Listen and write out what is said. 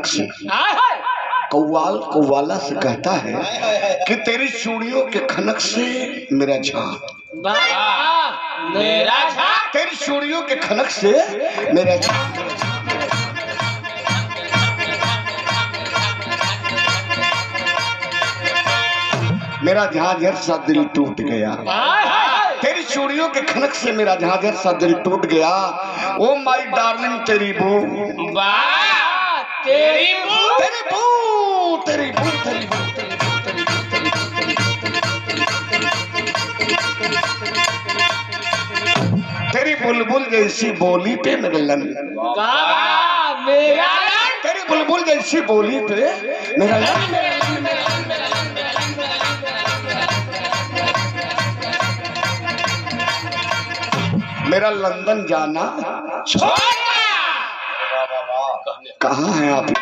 खनक से कौवाल कौवाला से कहता है कि तेरी चूड़ियों के खनक से मेरा झाग, मेरा झाग, तेरी चूड़ियों के खनक से मेरा झाग। मेरा झांझर सा दिल टूट गया, तेरी चूड़ियों के खनक से मेरा झांझर सा दिल टूट गया। ओ माय डार्लिंग तेरी बू, तेरी बू, तेरी बू, तेरी बू, तेरी बू, तेरी बुलबुल जैसी बोली पे मेरे लंदन, मेरा तेरी बुलबुल जैसी बोली पे मेरा लंदन। मेरा लंदन जाना छोड़ना। कहाँ है आप?